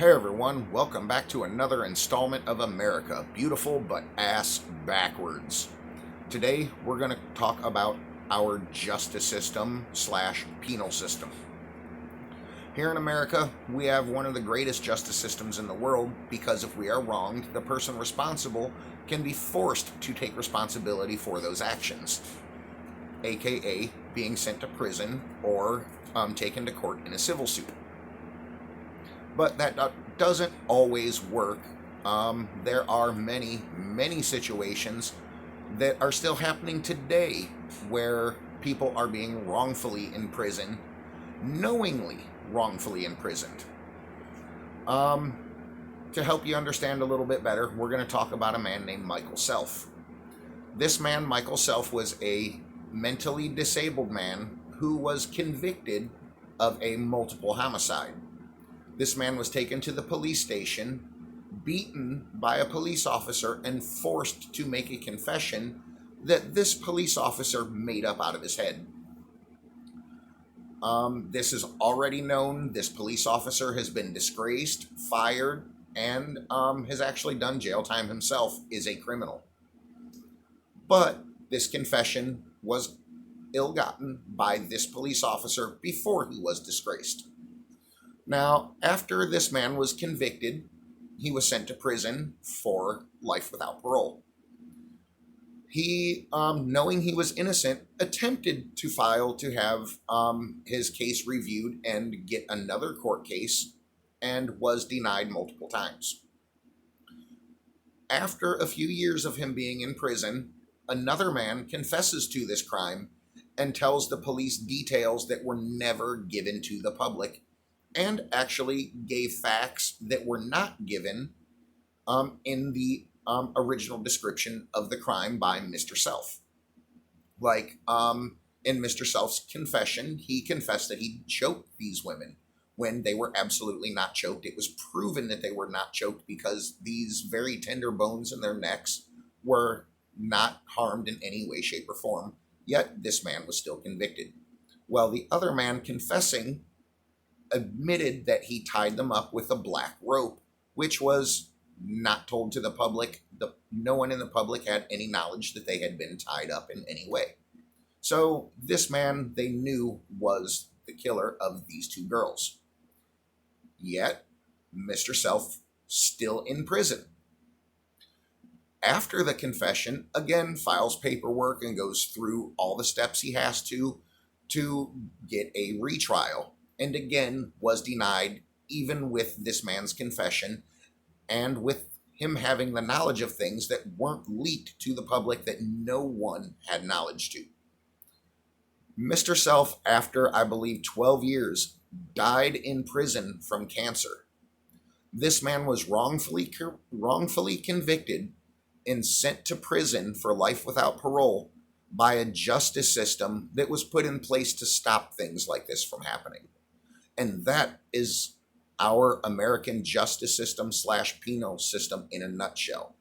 Hey everyone, welcome back to another installment of America, beautiful but ass backwards. Today we're going to talk about our justice system slash penal system. Here in America, we have one of the greatest justice systems in the world because if we are wronged, the person responsible can be forced to take responsibility for those actions, aka being sent to prison or taken to court in a civil suit. But that doesn't always work. There are many situations that are still happening today where people are being wrongfully imprisoned, knowingly wrongfully imprisoned. To help you understand a little bit better, we're going to talk about a man named Michael Self. This man, Michael Self, was a mentally disabled man who was convicted of a multiple homicide. This man was taken to the police station, beaten by a police officer, and forced to make a confession that this police officer made up out of his head. This is already known. This police officer has been disgraced, fired, and has actually done jail time himself, is a criminal. But this confession was ill-gotten by this police officer before he was disgraced. Now, after this man was convicted, he was sent to prison for life without parole. He, knowing he was innocent, attempted to file to have his case reviewed and get another court case, and was denied multiple times. After a few years of him being in prison, another man confesses to this crime and tells the police details that were never given to the public, and actually gave facts that were not given in the original description of the crime by Mr. Self. Like in Mr. Self's confession, he confessed that he choked these women when they were absolutely not choked. It was proven that they were not choked because these very tender bones in their necks were not harmed in any way, shape, or form, yet this man was still convicted. Well, the other man confessing admitted that he tied them up with a black rope, which was not told to the public. No one in the public had any knowledge that they had been tied up in any way. So this man, they knew, was the killer of these two girls. Yet, Mr. Self still in prison. After the confession, again files paperwork and goes through all the steps he has to get a retrial. And again was denied, even with this man's confession and with him having the knowledge of things that weren't leaked to the public that no one had knowledge to. Mr. Self, after I believe 12 years, died in prison from cancer. This man was wrongfully convicted and sent to prison for life without parole by a justice system that was put in place to stop things like this from happening. And that is our American justice system slash penal system in a nutshell.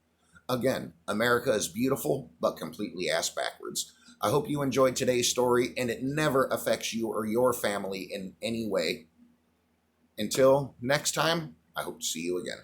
Again, America is beautiful, but completely ass backwards. I hope you enjoyed today's story and it never affects you or your family in any way. Until next time, I hope to see you again.